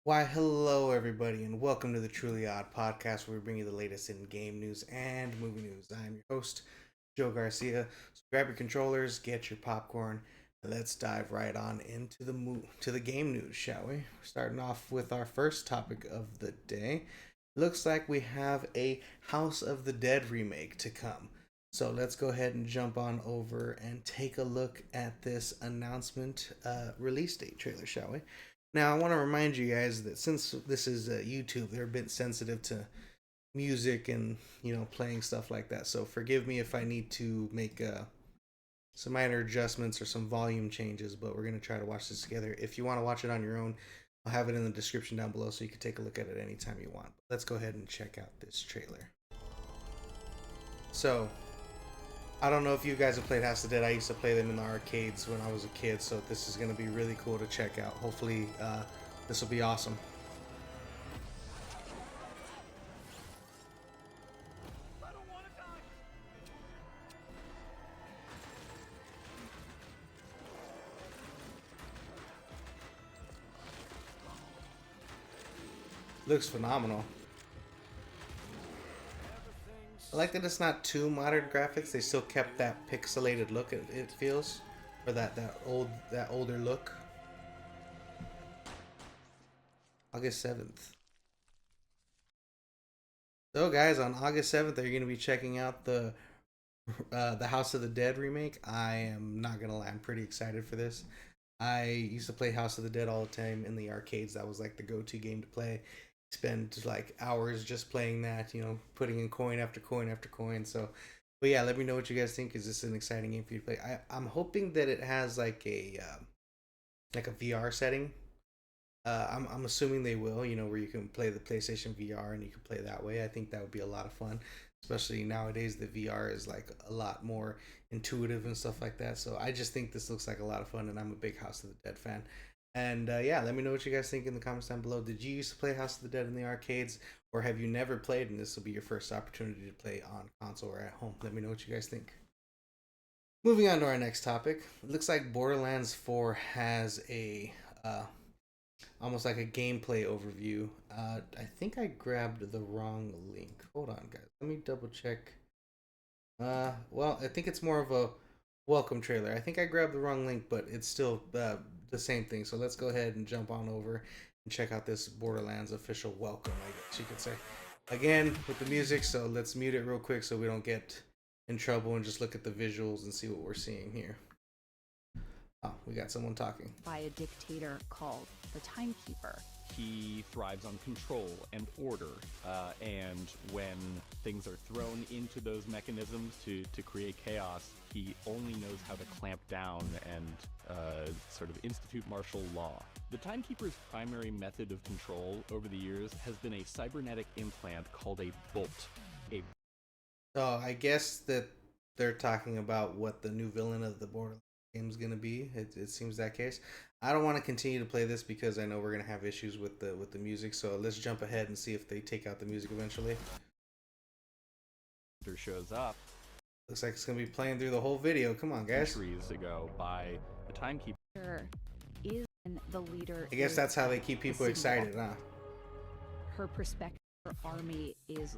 Why, hello everybody, and welcome to the Truly Odd podcast, where we bring you the latest in game news and movie news. I'm your host, Joe Garcia. So grab your controllers, get your popcorn, and let's dive right on into the game news, shall we? We're starting off with our first topic of the day. Looks like we have a House of the Dead remake to come. So let's go ahead and jump on over and take a look at this announcement release date trailer, shall we? Now, I want to remind you guys that since this is YouTube, they're a bit sensitive to music and playing stuff like that. So forgive me if I need to make some minor adjustments or some volume changes. But we're gonna try to watch this together. If you want to watch it on your own, I'll have it in the description down below so you can take a look at it anytime you want. Let's go ahead and check out this trailer. So I don't know if you guys have played House of the Dead. I used to play them in the arcades when I was a kid, so this is going to be really cool to check out. Hopefully, this will be awesome. Looks phenomenal. I like that it's not too modern graphics. They still kept that pixelated look. It feels, or that older look. August 7th. So guys, on August 7th, are you going to be checking out the House of the Dead remake? I am not gonna lie, I'm pretty excited for this. I used to play House of the Dead all the time in the arcades. That was like the go-to game to play. Spend like hours just playing that, putting in coin after coin after coin. So, but yeah, let me know what you guys think. Is this an exciting game for you to play? I'm hoping that it has like a VR setting. I'm assuming they will, where you can play the PlayStation VR and you can play that way. I think that would be a lot of fun, especially nowadays. The VR is like a lot more intuitive and stuff like that. So I just think this looks like a lot of fun, and I'm a big House of the Dead fan. And yeah, let me know what you guys think in the comments down below. Did you used to play House of the Dead in the arcades, or have you never played and this will be your first opportunity to play on console or at home? Let me know what you guys think. Moving on to our next topic. It looks like Borderlands 4 has a almost like a gameplay overview. I think I grabbed the wrong link. Hold on, guys. Let me double check. Well, I think it's more of a welcome trailer. I think I grabbed the wrong link, but it's still the same thing. So let's go ahead and jump on over and check out this Borderlands official welcome, I guess you could say. Again, with the music, so let's mute it real quick so we don't get in trouble and just look at the visuals and see what we're seeing here. Oh, we got someone talking. By a dictator called the Timekeeper. He thrives on control and order, and when things are thrown into those mechanisms to create chaos, he only knows how to clamp down and sort of institute martial law. The Timekeeper's primary method of control over the years has been a cybernetic implant called a bolt. So I guess that they're talking about what the new villain of the Borderlands game is going to be. It seems that case. I don't want to continue to play this because I know we're going to have issues with the music. So let's jump ahead and see if they take out the music eventually. Shows up. Looks like it's going to be playing through the whole video. Come on, guys. Centuries ago by the Timekeeper. Is the leader. I guess that's how they keep people excited, huh? Her perspective, her army is.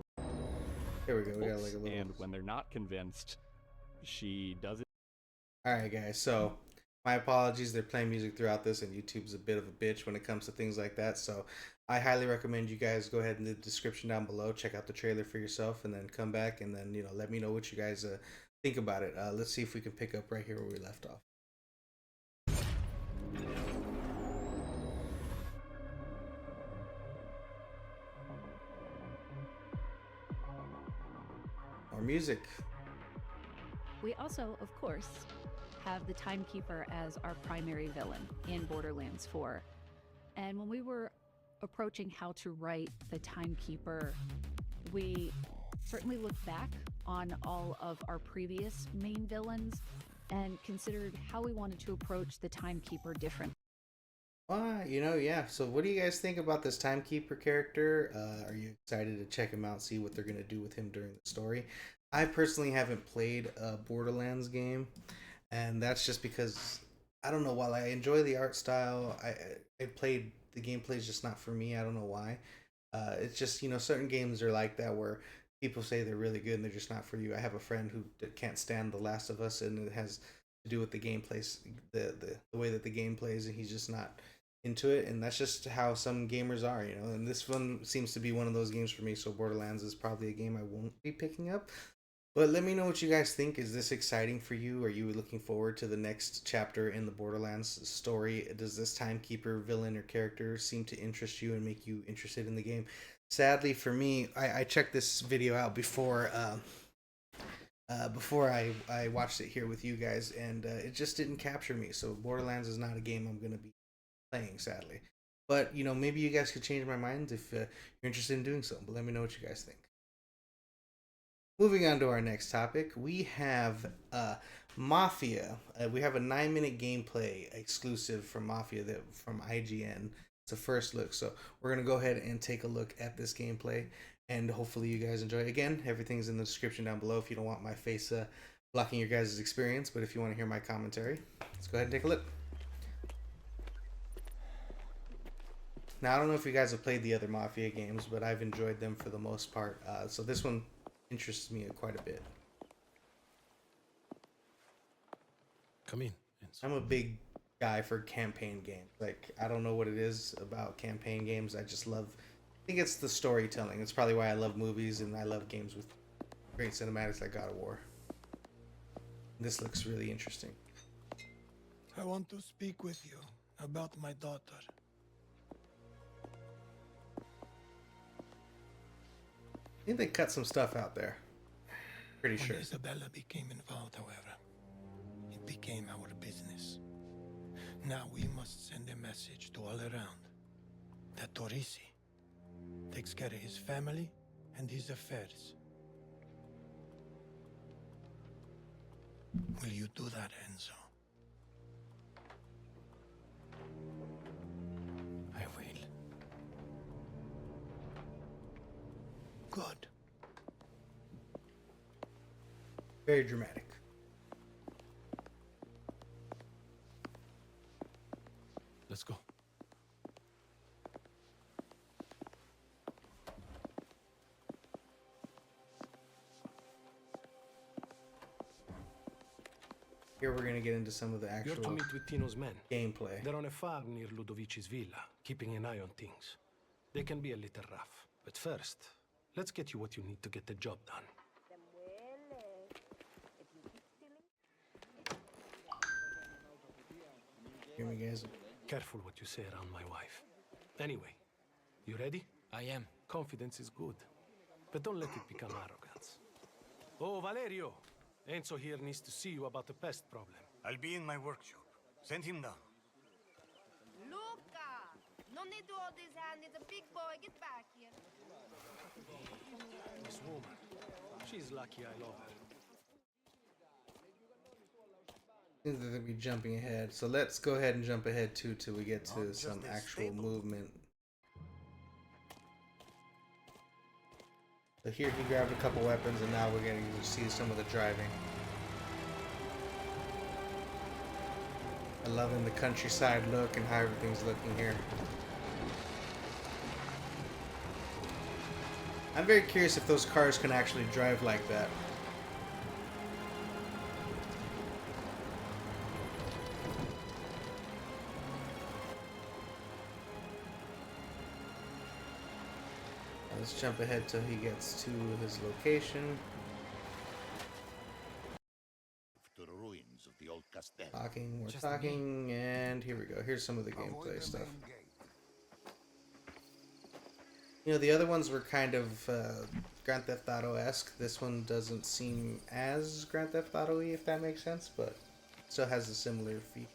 Here we go. We got like a little. And when they're not convinced, she does it. All right, guys. So my apologies. They're playing music throughout this, and YouTube's a bit of a bitch when it comes to things like that. So I highly recommend you guys go ahead in the description down below, check out the trailer for yourself, and then come back and then let me know what you guys think about it. Let's see if we can pick up right here where we left off. More music. We also, of course, have the Timekeeper as our primary villain in Borderlands 4. And when we were approaching how to write the Timekeeper, we certainly looked back on all of our previous main villains and considered how we wanted to approach the Timekeeper differently. Yeah. So what do you guys think about this Timekeeper character? Are you excited to check him out, see what they're going to do with him during the story? I personally haven't played a Borderlands game, and that's just because I don't know. While I enjoy the art style, I played the gameplay is just not for me. I don't know why. It's just certain games are like that where people say they're really good and they're just not for you. I have a friend who can't stand The Last of Us, and it has to do with the gameplay, the way that the game plays, and he's just not into it. And that's just how some gamers are, And this one seems to be one of those games for me. So Borderlands is probably a game I won't be picking up. But let me know what you guys think. Is this exciting for you? Are you looking forward to the next chapter in the Borderlands story? Does this timekeeper villain or character seem to interest you and make you interested in the game? Sadly for me, I checked this video out before I watched it here with you guys, and it just didn't capture me. So Borderlands is not a game I'm going to be playing, sadly. But, maybe you guys could change my mind if you're interested in doing so. But let me know what you guys think. Moving on to our next topic, we have Mafia. We have a 9-minute gameplay exclusive from Mafia from IGN. It's a first look, so we're going to go ahead and take a look at this gameplay, and hopefully you guys enjoy. Again, everything's in the description down below if you don't want my face blocking your guys' experience, but if you want to hear my commentary, let's go ahead and take a look. Now, I don't know if you guys have played the other Mafia games, but I've enjoyed them for the most part, so this one interests me quite a bit. Come in. I'm a big guy for campaign games. Like, I don't know what it is about campaign games. I just love, I think it's the storytelling. It's probably why I love movies and I love games with great cinematics like God of War. This looks really interesting. I want to speak with you about my daughter. I think they cut some stuff out there. Pretty When sure. Isabella became involved, however, it became our business. Now we must send a message to all around that Torisi takes care of his family and his affairs. Will you do that, Enzo? I will. Good. Very dramatic. Let's go. Here we're gonna get into some of the You're to actual meet with Tino's men. gameplay. They're on a farm near Ludovici's villa, keeping an eye on things. They can be a little rough, but first, let's get you what you need to get the job done. Hear me, guys. Careful what you say around my wife. Anyway, you ready? I am. Confidence is good, but don't let it become arrogance. Oh, Valerio! Enzo here needs to see you about the pest problem. I'll be in my workshop. Send him down. Luca! No need to hold his hand. It's a big boy. Get back here. This woman, she's lucky I love her. Seems that they'll be jumping ahead. So let's go ahead and jump ahead too till we get to some actual movement. So here he grabbed a couple weapons, and now we're getting to see some of the driving. I'm loving the countryside look and how everything's looking here. I'm very curious if those cars can actually drive like that. Let's jump ahead till he gets to his location. To the ruins of the old castle. We're talking, and here we go. Here's some of the gameplay stuff. The other ones were kind of Grand Theft Auto-esque. This one doesn't seem as Grand Theft Auto-y, if that makes sense, but still has a similar feel.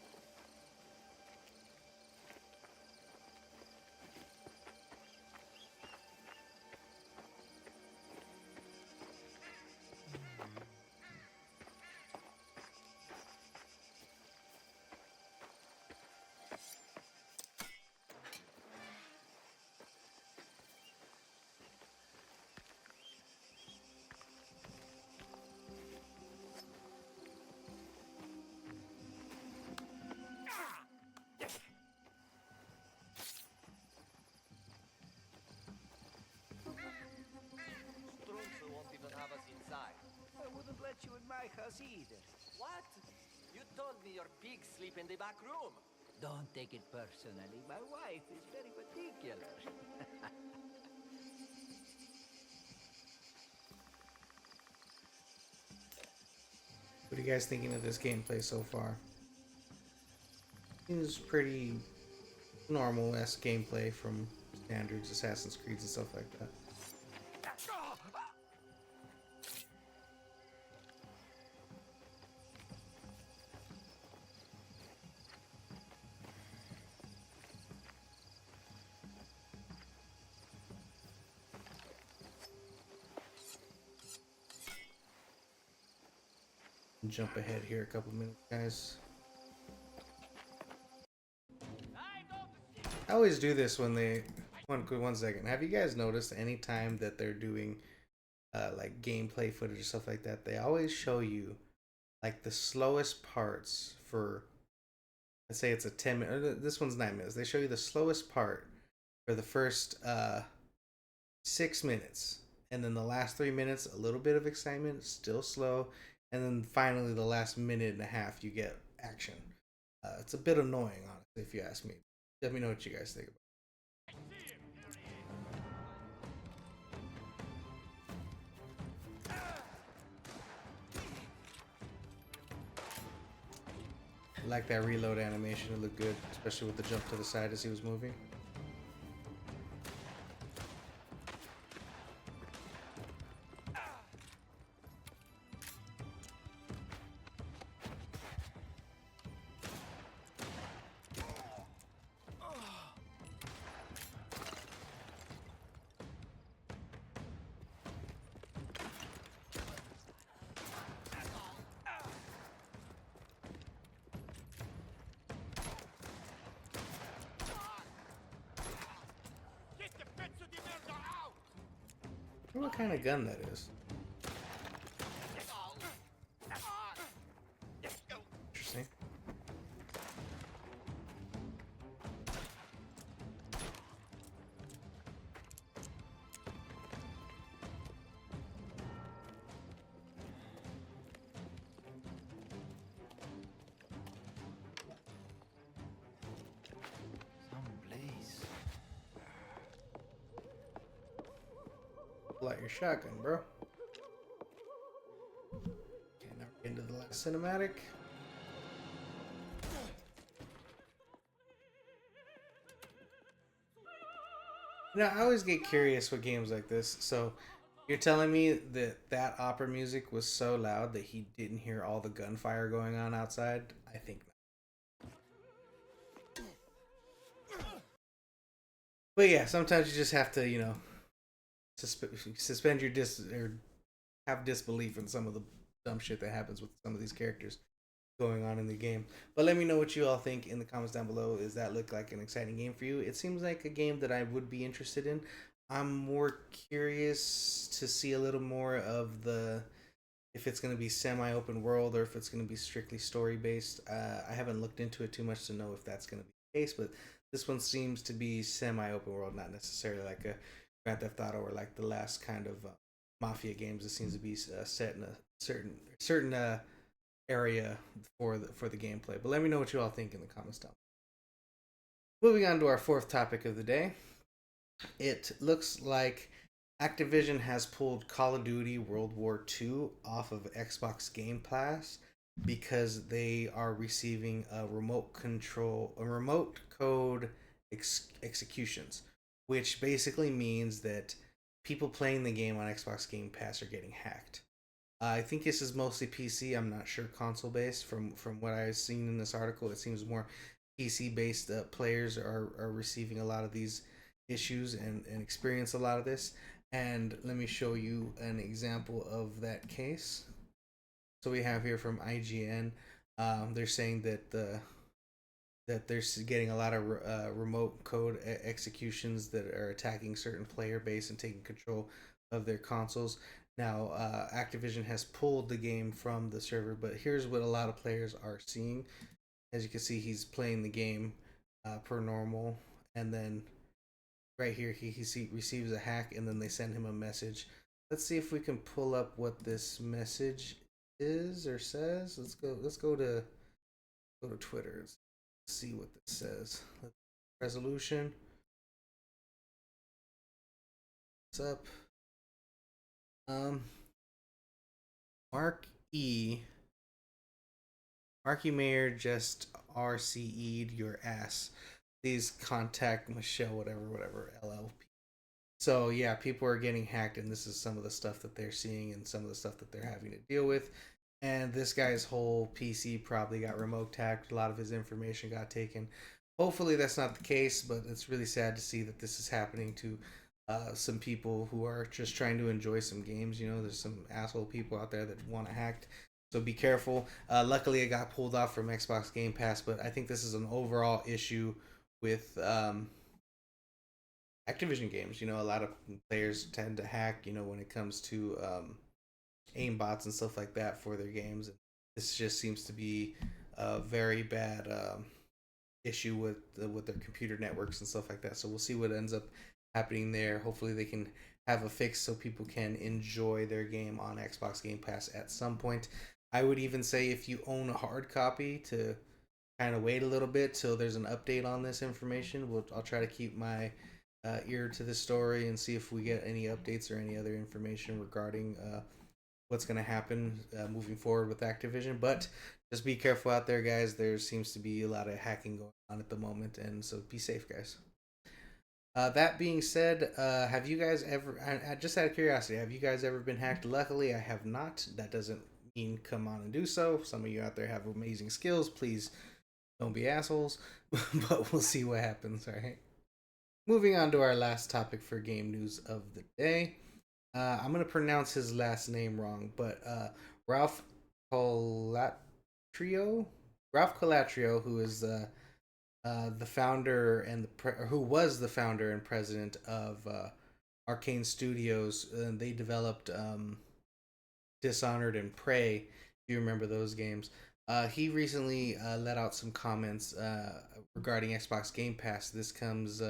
either. What? You told me your pigs sleep in the back room. Don't take it personally. My wife is very particular. What are you guys thinking of this gameplay so far? Seems pretty normal-esque gameplay from standards Assassin's Creed and stuff like that. Jump ahead here a couple minutes, guys. I always do this when they... One second. Have you guys noticed any time that they're doing like gameplay footage or stuff like that, they always show you like the slowest parts for, let's say it's a 10 minute, this one's 9 minutes. They show you the slowest part for the first 6 minutes. And then the last 3 minutes, a little bit of excitement, still slow. And then finally the last minute and a half, you get action. It's a bit annoying, honestly, if you ask me. Let me know what you guys think about it. I like that reload animation. It looked good, especially with the jump to the side as he was moving. I wonder what kind of gun that is. Interesting. Pull out your shotgun, bro. Okay, now we're into the last cinematic. Now, I always get curious with games like this. So, you're telling me that that opera music was so loud that he didn't hear all the gunfire going on outside? I think not. But yeah, sometimes you just have to, you know, suspend your have disbelief in some of the dumb shit that happens with some of these characters going on in the game. But let me know what you all think in the comments down below. Does that look like an exciting game for you? It seems like a game that I would be interested in. I'm more curious to see a little more of the, if it's going to be semi-open world or if it's going to be strictly story based. I haven't looked into it too much to know if that's going to be the case, but this one seems to be semi-open world, not necessarily like a Grand Theft Auto or like the last kind of Mafia games. It seems to be set in a certain area for the gameplay. But let me know what you all think in the comments down. Moving on to our fourth topic of the day. It looks like Activision has pulled Call of Duty World War II off of Xbox Game Pass because they are receiving a remote code executions, which basically means that people playing the game on Xbox Game Pass are getting hacked. I think this is mostly PC. I'm not sure console based. From what I've seen in this article, it seems more PC based. Players are receiving a lot of these issues and experience a lot of this. And let me show you an example of that case. So we have here from IGN. They're saying that that they're getting a lot of remote code executions that are attacking certain player base and taking control of their consoles. Now, Activision has pulled the game from the server, but here's what a lot of players are seeing. As you can see, he's playing the game per normal, and then right here he receives a hack, and then they send him a message. Let's see if we can pull up what this message is or says. Let's go to Twitter. Let's see what this says. Resolution. What's up? Um, Mark E. Marky Mayer just RCE'd your ass. Please contact Michelle, whatever, LLP. So yeah, people are getting hacked, and this is some of the stuff that they're seeing and some of the stuff that they're having to deal with. And this guy's whole PC probably got remote hacked. A lot of his information got taken. Hopefully that's not the case, but it's really sad to see that this is happening to some people who are just trying to enjoy some games. You know, there's some asshole people out there that want to hack. So be careful. Luckily, it got pulled off from Xbox Game Pass, but I think this is an overall issue with Activision games. You know, a lot of players tend to hack. You know, when it comes to aim bots and stuff like that for their games. This just seems to be a very bad issue with their computer networks and stuff like that. So we'll see what ends up happening there. Hopefully they can have a fix so people can enjoy their game on Xbox Game Pass at some point. I would even say if you own a hard copy to kind of wait a little bit till there's an update on this information. I'll try to keep my ear to this story and see if we get any updates or any other information regarding what's going to happen moving forward with Activision. But just be careful out there, guys. There seems to be a lot of hacking going on at the moment, and so be safe, guys. That being said, have you guys ever, just out of curiosity, have you guys ever been hacked? Luckily, I have not. That doesn't mean come on and do so. Some of you out there have amazing skills. Please don't be assholes, but we'll see what happens, all right? Moving on to our last topic for game news of the day. I'm going to pronounce his last name wrong, but Ralph Colatrio, who is the founder and who was the founder and president of Arkane Studios. They developed Dishonored and Prey. If you remember those games, he recently let out some comments regarding Xbox Game Pass. This comes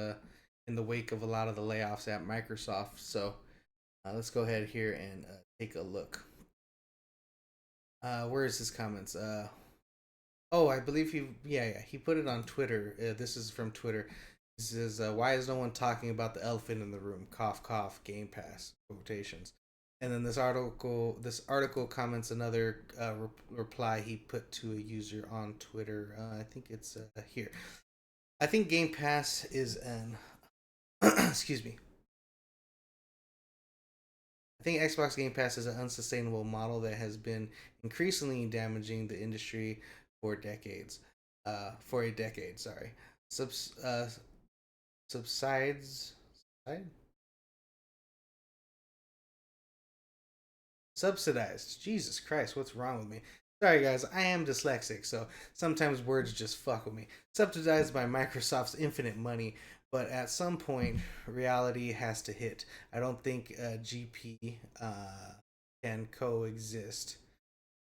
in the wake of a lot of the layoffs at Microsoft. So let's go ahead here and take a look. Where is his comments? I believe he put it on Twitter. This is from Twitter. He says, "Why is no one talking about the elephant in the room? Cough, cough. Game Pass quotations." And then this article comments another reply he put to a user on Twitter. I think it's here. I think Game Pass is an excuse me. I think Xbox Game Pass is an unsustainable model that has been increasingly damaging the industry for decades. For a decade, sorry. Subsides. Subsidized. Jesus Christ, what's wrong with me? Sorry, guys, I am dyslexic, so sometimes words just fuck with me. Subsidized by Microsoft's infinite money, but at some point, reality has to hit. I don't think GP can coexist.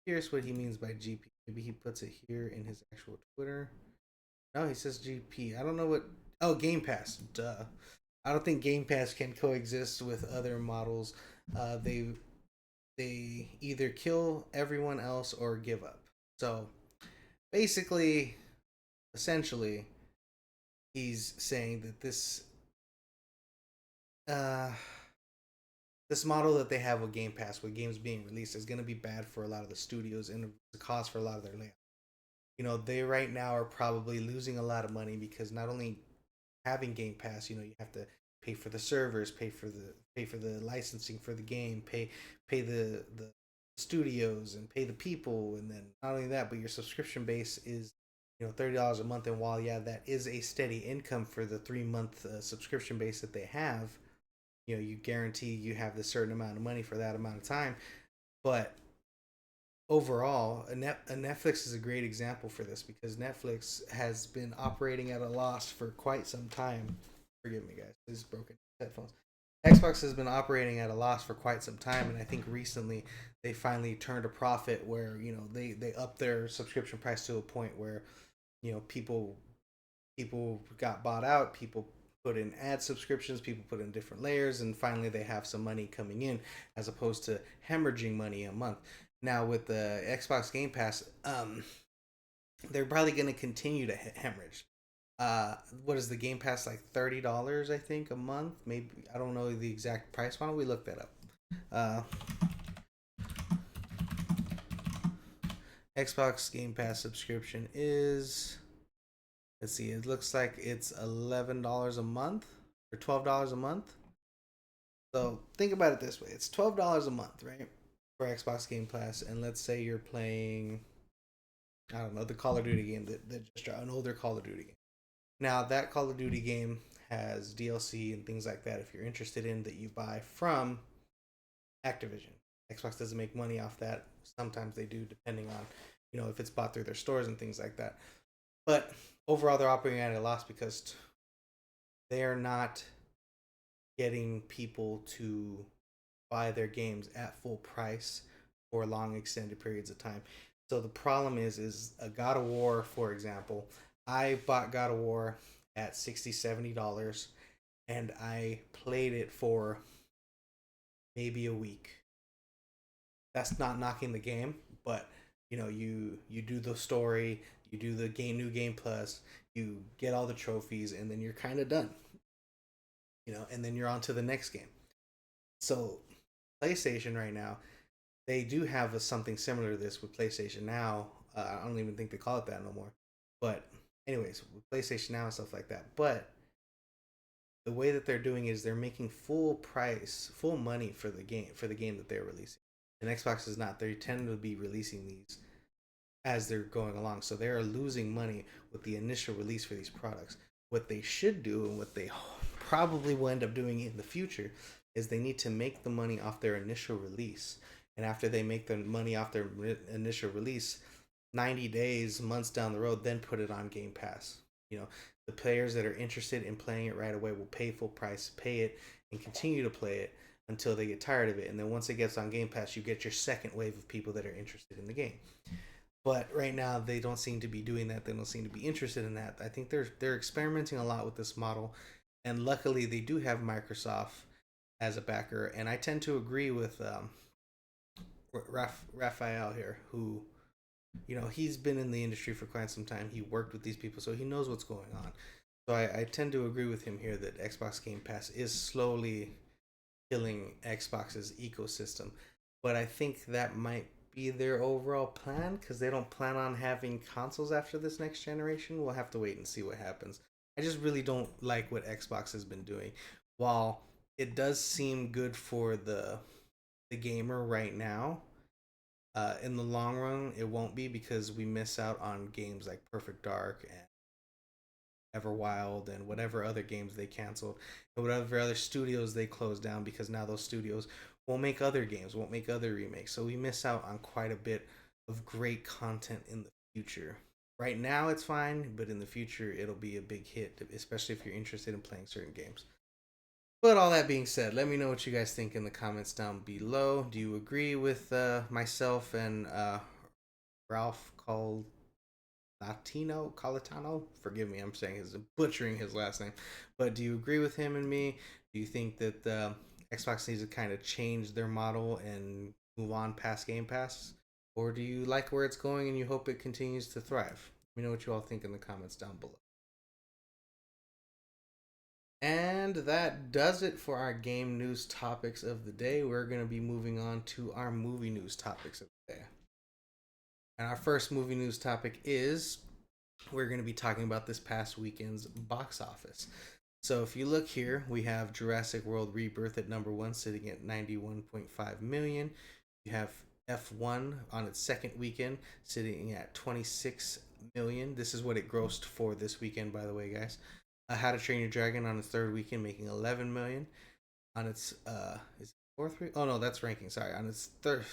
Here's what he means by GP. Maybe he puts it here in his actual Twitter. No, he says GP. I don't know what... Oh, Game Pass. Duh. I don't think Game Pass can coexist with other models. They either kill everyone else or give up. So basically, essentially, he's saying that this model that they have with Game Pass, with games being released, is going to be bad for a lot of the studios and the cost for a lot of their layoffs. You know, they right now are probably losing a lot of money because not only having Game Pass, you know, you have to pay for the servers, pay for the licensing for the game, pay the studios and pay the people, and then not only that, but your subscription base is, you know, $30 a month. And while that is a steady income for the 3-month subscription base that they have, you know, you guarantee you have the certain amount of money for that amount of time. But overall, Netflix is a great example for this because Netflix has been operating at a loss for quite some time. Forgive me, guys. This is broken headphones. Xbox has been operating at a loss for quite some time, and I think recently they finally turned a profit where, you know, they upped their subscription price to a point where, you know, people got bought out, people put in ad subscriptions, people put in different layers, and finally they have some money coming in as opposed to hemorrhaging money a month. Now with the Xbox Game Pass, they're probably going to continue to hemorrhage. What is the Game Pass, like $30? I think a month. Maybe, I don't know the exact price. Why don't we look that up? Xbox Game Pass subscription is, let's see, it looks like it's $11 a month or $12 a month. So think about it this way: it's $12 a month, right, for Xbox Game Pass, and let's say you're playing, I don't know, the Call of Duty game that just dropped, an older Call of Duty game. Now that Call of Duty game has DLC and things like that. If you're interested in that, you buy from Activision. Xbox doesn't make money off that. Sometimes they do, depending on, if it's bought through their stores and things like that. But overall, they're operating at a loss because they are not getting people to buy their games at full price for long extended periods of time. So the problem is a God of War, for example. I bought God of War at $60-$70, and I played it for maybe a week. That's not knocking the game, but you do the story, you do the new game plus, you get all the trophies, and then you're kind of done. And then you're on to the next game. So PlayStation right now, they do have something similar to this with PlayStation Now. I don't even think they call it that no more. But anyways, with PlayStation Now and stuff like that. But the way that they're doing is they're making full money for the game that they're releasing. And Xbox is not. They tend to be releasing these as they're going along. So they are losing money with the initial release for these products. What they should do, and what they probably will end up doing in the future, is they need to make the money off their initial release. And after they make the money off their initial release, 90 days, months down the road, then put it on Game Pass. The players that are interested in playing it right away will pay full price, pay it, and continue to play it until they get tired of it. And then once it gets on Game Pass, you get your second wave of people that are interested in the game. But right now, they don't seem to be doing that. They don't seem to be interested in that. I think they're experimenting a lot with this model. And luckily, they do have Microsoft as a backer. And I tend to agree with Raphael here, who, he's been in the industry for quite some time. He worked with these people, so he knows what's going on. So I tend to agree with him here that Xbox Game Pass is slowly killing Xbox's ecosystem. But I think that might be their overall plan, because they don't plan on having consoles after this next generation. We'll have to wait and see what happens. I just really don't like what Xbox has been doing. While it does seem good for the gamer right now, in the long run, it won't be, because we miss out on games like Perfect Dark and Everwild and whatever other games they canceled, and whatever other studios they closed down, because now those studios won't make other games, won't make other remakes. So we miss out on quite a bit of great content in the future. Right now it's fine, but in the future it'll be a big hit, especially if you're interested in playing certain games. But all that being said, let me know what you guys think in the comments down below. Do you agree with myself and Ralph Colatano? Forgive me, I'm butchering his last name. But do you agree with him and me? Do you think that Xbox needs to kind of change their model and move on past Game Pass? Or do you like where it's going and you hope it continues to thrive? Let me know what you all think in the comments down below. And that does it for our game news topics of the day. We're going to be moving on to our movie news topics of the day. And our first movie news topic is, we're going to be talking about this past weekend's box office. So if you look here, we have Jurassic World Rebirth at number 1, sitting at 91.5 million. You have F1 on its second weekend, sitting at 26 million. This is what it grossed for this weekend, by the way, guys. How to Train Your Dragon on its third weekend, making 11 million. On its is it fourth week? Oh no, that's ranking. Sorry, on its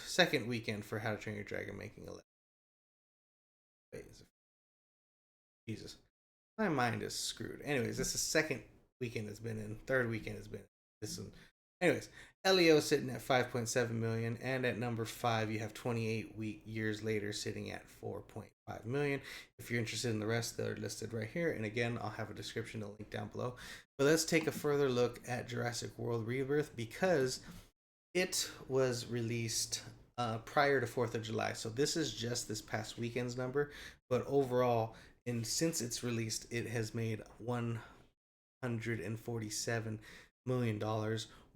second weekend for How to Train Your Dragon, making 11. Wait, Jesus, my mind is screwed. Anyways, this is second weekend it's been in. Third weekend has been this one. Anyways, Leo sitting at 5.7 million, and at number 5 you have 28 years later sitting at 4.5 million. If you're interested in the rest, they're listed right here, and again I'll have a description to link down below. But let's take a further look at Jurassic World Rebirth, because it was released prior to 4th of July. So this is just this past weekend's number, but overall, and since it's released, it has made $147 million,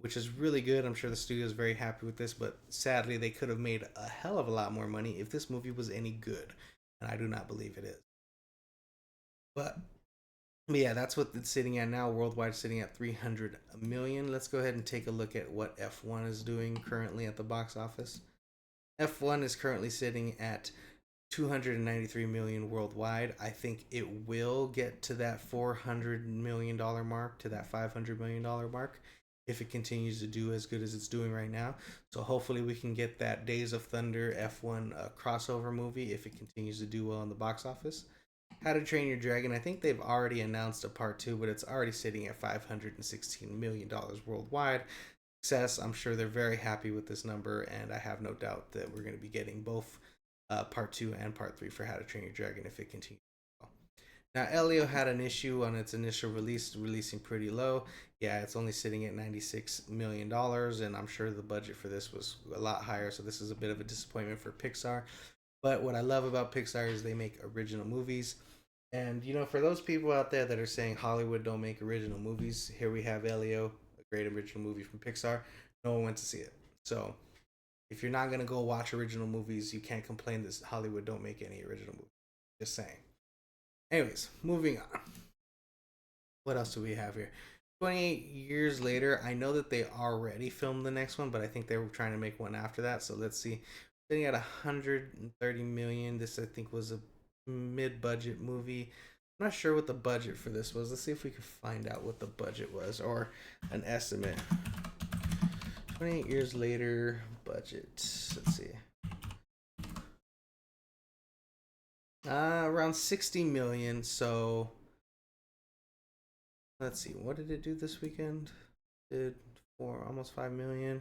which is really good. I'm sure the studio is very happy with this, but sadly, they could have made a hell of a lot more money if this movie was any good, and I do not believe it is. But yeah, that's what it's sitting at now. Worldwide, sitting at 300 million. Let's go ahead and take a look at what F1 is doing currently at the box office. F1 is currently sitting at 293 million worldwide. I think it will get to that $400 million mark, to that $500 million mark, if it continues to do as good as it's doing right now. So hopefully we can get that Days of Thunder F1 crossover movie if it continues to do well in the box office. How to Train Your Dragon, I think they've already announced a part 2, but it's already sitting at $516 million worldwide. Success, I'm sure they're very happy with this number, and I have no doubt that we're going to be getting both part 2 and part 3 for How to Train Your Dragon if it continues. Now, Elio had an issue on its initial release, releasing pretty low. Yeah, it's only sitting at $96 million, and I'm sure the budget for this was a lot higher, so this is a bit of a disappointment for Pixar. But what I love about Pixar is they make original movies. And, you know, for those people out there that are saying Hollywood don't make original movies, here we have Elio, a great original movie from Pixar. No one went to see it. So if you're not going to go watch original movies, you can't complain that Hollywood don't make any original movies. Just saying. Anyways, moving on. What else do we have here? 28 years later, I know that they already filmed the next one, but I think they were trying to make one after that. So let's see. Sitting at 130 million. This, I think, was a mid-budget movie. I'm not sure what the budget for this was. Let's see if we can find out what the budget was, or an estimate. 28 years later, budget. Let's see. Around 60 million. So let's see. What did it do this weekend? Did almost 5 million.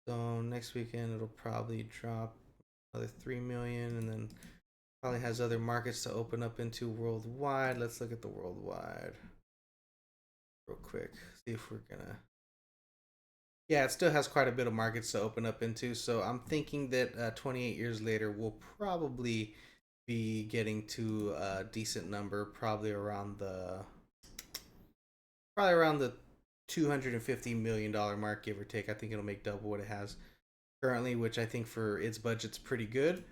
So next weekend it'll probably drop another 3 million, and then probably has other markets to open up into worldwide. Let's look at the worldwide real quick. See if we're gonna. Yeah, it still has quite a bit of markets to open up into. So I'm thinking that 28 years later we'll probably be getting to a decent number, probably around the $250 million mark, give or take. I think it'll make double what it has currently, which I think for its budget's pretty good.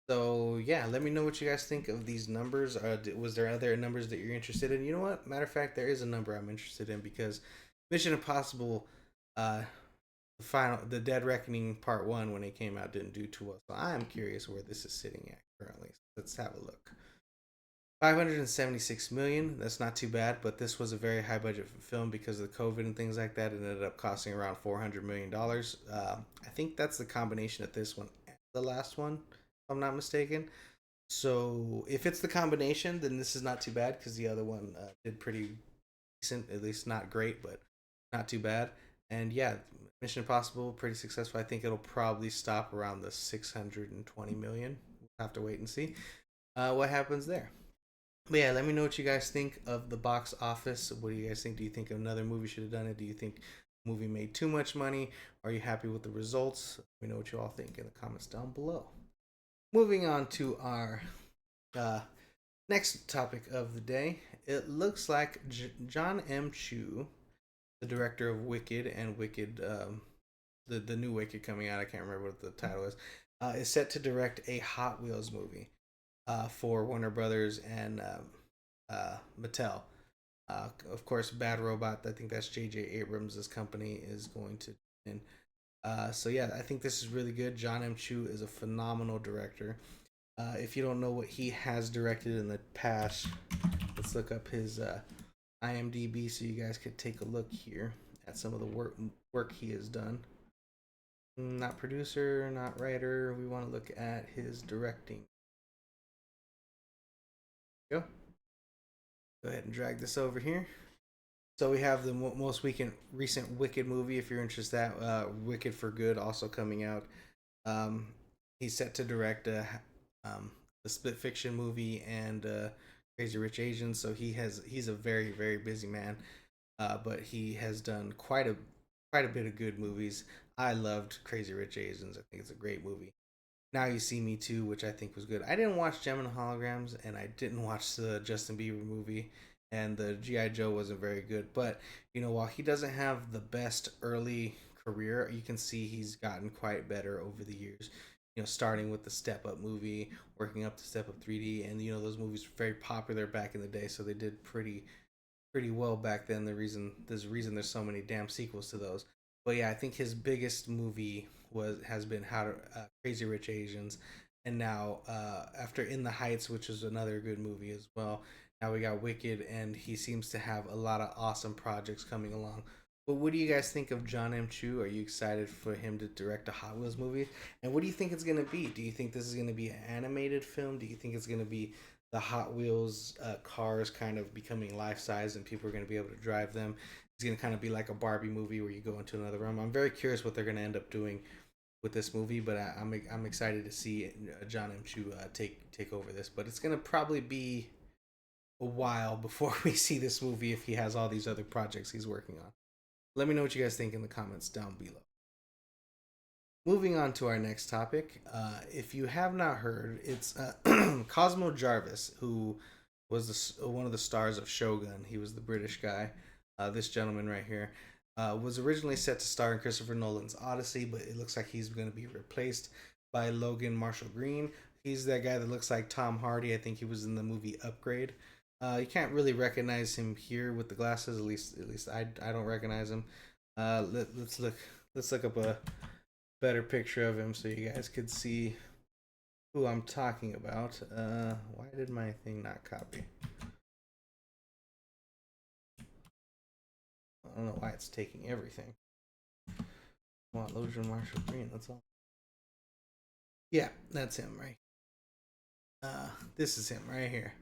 So yeah, let me know what you guys think of these numbers. Was there other numbers that you're interested in? You know what? Matter of fact, there is a number I'm interested in, because Mission Impossible, the Dead Reckoning Part 1, when it came out, didn't do too well. So I am curious where this is sitting at currently. Let's have a look. 576 million. That's not too bad, but this was a very high budget film because of the COVID and things like that. It ended up costing around $400 million. I think that's the combination of this one and the last one, if I'm not mistaken. So if it's the combination, then this is not too bad, because the other one did pretty decent, at least not great, but not too bad. And yeah, Mission Impossible, pretty successful. I think it'll probably stop around the 620 million. We'll have to wait and see what happens there. But yeah, let me know what you guys think of the box office. What do you guys think? Do you think another movie should have done it? Do you think the movie made too much money? Are you happy with the results? Let me know what you all think in the comments down below. Moving on to our next topic of the day. It looks like John M. Chu, the director of Wicked and Wicked, the new Wicked coming out, I can't remember what the title is set to direct a Hot Wheels movie for Warner Brothers and Mattel. Of course, Bad Robot, I think that's J.J. Abrams' company, is going to. So yeah, I think this is really good. John M. Chu is a phenomenal director. If you don't know what he has directed in the past, let's look up his IMDb so you guys could take a look here at some of the work he has done. Not producer, not writer. We want to look at his directing. Go ahead and drag this over here. So we have the most recent Wicked movie, if you're interested. Wicked for Good also coming out. He's set to direct the Split Fiction movie and Crazy Rich Asians. So he's a very, very busy man. But he has done quite a quite a bit of good movies. I loved Crazy Rich Asians. I think it's a great movie. Now You See Me Too, which I think was good. I didn't watch Gem and Holograms, and I didn't watch the Justin Bieber movie, and the G.I. Joe wasn't very good. But, while he doesn't have the best early career, you can see he's gotten quite better over the years. Starting with the Step Up movie, working up to Step Up 3D, and, those movies were very popular back in the day, so they did pretty well back then. There's so many damn sequels to those. But yeah, I think his biggest movie has been Crazy Rich Asians, and now after In the Heights, which is another good movie as well. Now we got Wicked, and he seems to have a lot of awesome projects coming along. But what do you guys think of John M. Chu? Are you excited for him to direct a Hot Wheels movie? And what do you think it's gonna be? Do you think this is gonna be an animated film? Do you think it's gonna be the Hot Wheels cars kind of becoming life size and people are going to be able to drive them? It's going to kind of be like a Barbie movie where you go into another room. I'm very curious what they're going to end up doing with this movie, but I'm excited to see John M. Chu take over this. But it's going to probably be a while before we see this movie if he has all these other projects he's working on. Let me know what you guys think in the comments down below. Moving on to our next topic. If you have not heard, it's Cosmo Jarvis, who was one of the stars of Shogun. He was the British guy. This gentleman right here was originally set to star in Christopher Nolan's Odyssey, but it looks like he's going to be replaced by Logan Marshall Green. He's that guy that looks like Tom Hardy. I think he was in the movie Upgrade. You can't really recognize him here with the glasses. At least I don't recognize him. Let's look up a better picture of him so you guys could see who I'm talking about. Why did my thing not copy? I don't know why it's taking everything. Come on, Logan Marshall Green, that's all. Yeah, that's him, right? This is him right here.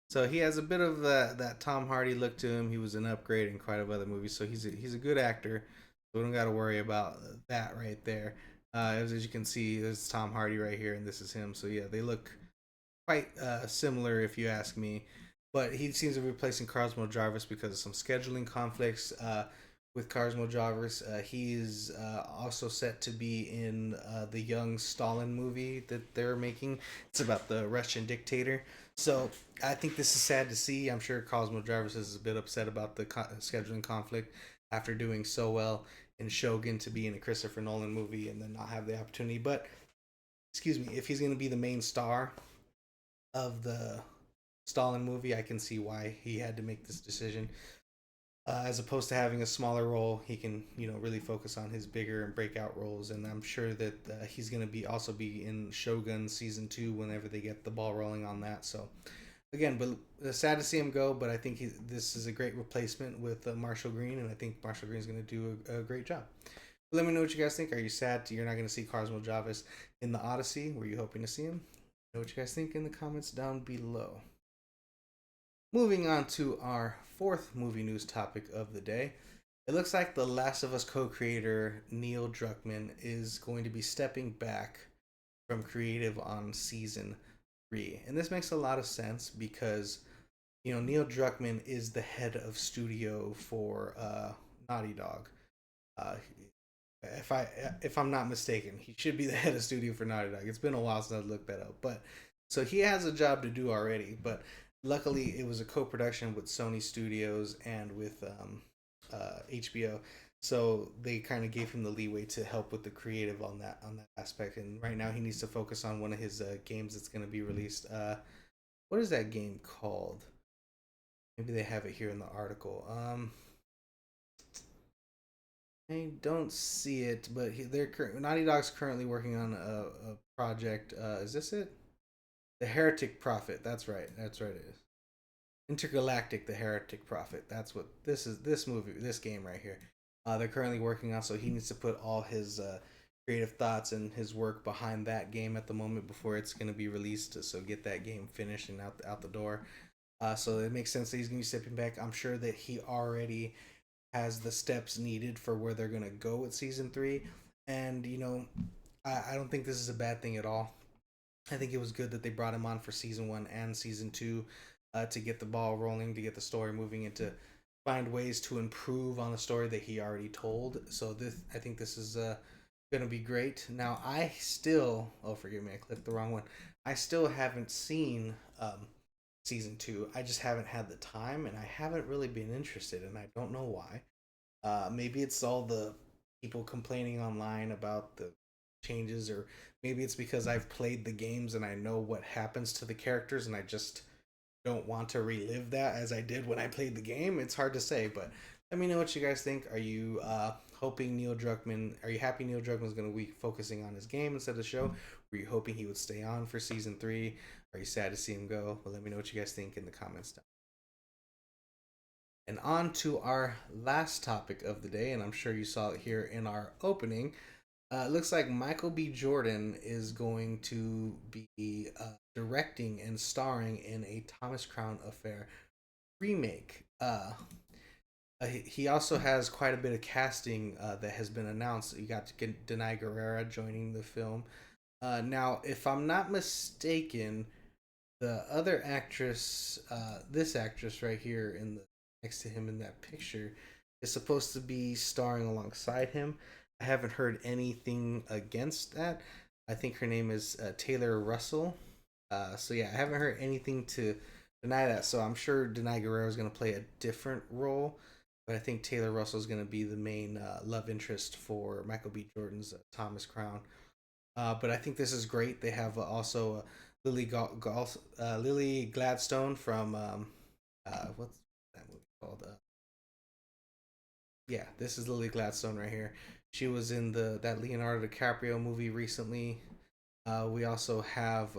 So he has a bit of that Tom Hardy look to him. He was an Upgrade in quite a few other movies, so he's a good actor. So we don't got to worry about that right there. As you can see, there's Tom Hardy right here, and this is him. So yeah, they look quite similar if you ask me. But he seems to be replacing Cosmo Jarvis because of some scheduling conflicts with Cosmo Jarvis. He's also set to be in the young Stalin movie that they're making. It's about the Russian dictator. So I think this is sad to see. I'm sure Cosmo Jarvis is a bit upset about the scheduling conflict after doing so well in Shogun to be in a Christopher Nolan movie and then not have the opportunity. But, excuse me, if he's going to be the main star of the Stalin movie, I can see why he had to make this decision. As opposed to having a smaller role, he can, really focus on his bigger and breakout roles. And I'm sure that he's going to also be in Shogun season 2 whenever they get the ball rolling on that. So, again, but sad to see him go. But I think this is a great replacement with Marshall Green, and I think Marshall Green is going to do a great job. But let me know what you guys think. Are you sad you're not going to see Cosmo Jarvis in the Odyssey? Were you hoping to see him? Know what you guys think in the comments down below. Moving on to our fourth movie news topic of the day. It looks like The Last of Us co-creator Neil Druckmann is going to be stepping back from creative on season 3. And this makes a lot of sense because, Neil Druckmann is the head of studio for Naughty Dog. If I'm not mistaken, he should be the head of studio for Naughty Dog. It's been a while since I looked that up. But so he has a job to do already, but luckily, it was a co-production with Sony Studios and with HBO, so they kind of gave him the leeway to help with the creative on that aspect. And right now, he needs to focus on one of his games that's going to be released. What is that game called? Maybe they have it here in the article. I don't see it, but Naughty Dog's currently working on a project. Is this it? The Heretic Prophet. That's right. It is. Intergalactic: The Heretic Prophet. That's what this is. This game right here. They're currently working on, so he needs to put all his creative thoughts and his work behind that game at the moment before it's going to be released. So get that game finished and out the door. So it makes sense that he's going to be stepping back. I'm sure that he already has the steps needed for where they're going to go with season 3, and I don't think this is a bad thing at all. I think it was good that they brought him on for season 1 and season 2 to get the ball rolling, to get the story moving, and to find ways to improve on the story that he already told. So I think this is gonna be great. Now I still, oh forgive me, I clicked the wrong one. I still haven't seen season 2. I just haven't had the time, and I haven't really been interested, and I don't know why. Maybe it's all the people complaining online about the changes, or maybe it's because I've played the games and I know what happens to the characters, and I just don't want to relive that as I did when I played the game. It's hard to say, but let me know what you guys think. Are you hoping Neil Druckmann? Are you happy Neil Druckmann's going to be focusing on his game instead of the show? Were you hoping he would stay on for season 3? Are you sad to see him go? Well, let me know what you guys think in the comments down. And on to our last topic of the day, and I'm sure you saw it here in our opening. It looks like Michael B. Jordan is going to be directing and starring in a Thomas Crown Affair remake. He also has quite a bit of casting that has been announced. You got Denai Guerrera joining the film. Now, if I'm not mistaken, the other actress, this actress right here in the next to him in that picture, is supposed to be starring alongside him. I haven't heard anything against that. I think her name is Taylor Russell. So yeah, I haven't heard anything to deny that. So I'm sure Denai Guerrero is going to play a different role, but I think Taylor Russell is going to be the main love interest for Michael B. Jordan's Thomas Crown. But I think this is great. They have also Lily Gladstone from what's that movie called? Yeah, this is Lily Gladstone right here. She was in that Leonardo DiCaprio movie recently. We also have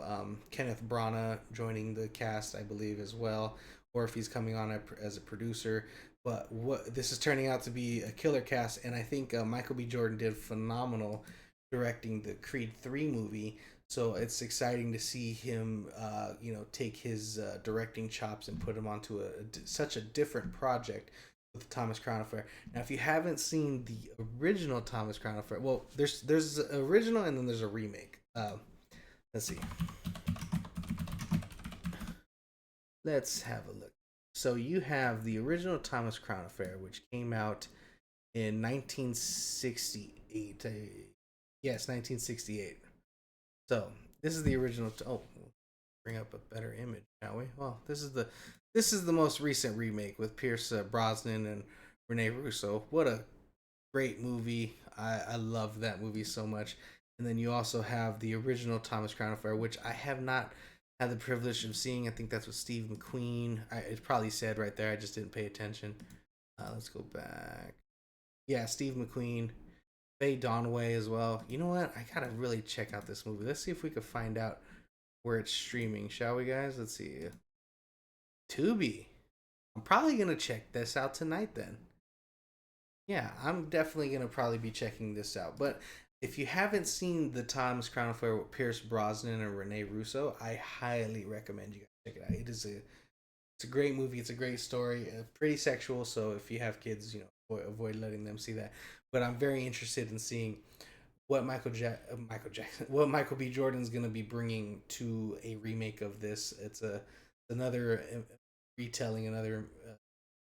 Kenneth Branagh joining the cast, I believe, as well, or if he's coming on as a producer. But this is turning out to be a killer cast, and I think Michael B. Jordan did phenomenal directing the Creed 3 movie. So it's exciting to see him, take his directing chops and put him onto such a different project with the Thomas Crown Affair. Now, if you haven't seen the original Thomas Crown Affair, well, there's an original and then there's a remake. Let's see. Let's have a look. So you have the original Thomas Crown Affair, which came out in 1968. Yes, 1968. So this is the original. Bring up a better image, shall we? Well, this is the most recent remake with Pierce Brosnan and Rene Russo. What a great movie! I love that movie so much. And then you also have the original Thomas Crown Affair, which I have not had the privilege of seeing. I think that's with Steve McQueen. It probably said right there. I just didn't pay attention. Let's go back. Yeah, Steve McQueen. Faye Dunaway as well. You know what? I gotta really check out this movie. Let's see if we can find out where it's streaming, shall we, guys? Let's see. Tubi. I'm probably gonna check this out tonight then. Yeah, I'm definitely gonna probably be checking this out. But if you haven't seen the Thomas Crown Affair with Pierce Brosnan and Rene Russo, I highly recommend you guys check it out. It's a great movie. It's a great story. Pretty sexual, so if you have kids, avoid letting them see that. But I'm very interested in seeing what Michael B. Jordan's going to be bringing to a remake of this. It's another retelling, another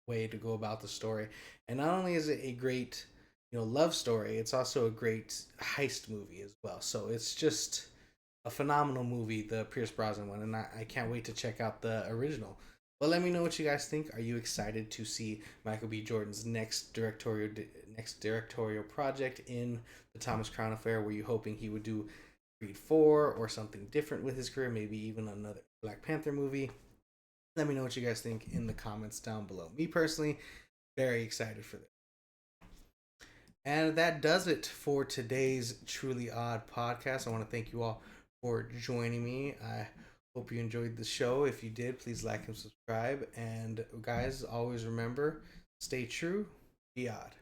way to go about the story. And not only is it a great, love story, it's also a great heist movie as well. So it's just a phenomenal movie, the Pierce Brosnan one, and I can't wait to check out the original. But let me know what you guys think. Are you excited to see Michael B. Jordan's next directorial project in the Thomas Crown Affair? Were you hoping he would do Creed 4 or something different with his career? Maybe even another Black Panther movie? Let me know what you guys think in the comments down below. Me personally, very excited for this. And that does it for today's Truly Odd podcast. I want to thank you all for joining me. I hope you enjoyed the show. If you did, please like and subscribe. And guys, always remember, stay true, be odd.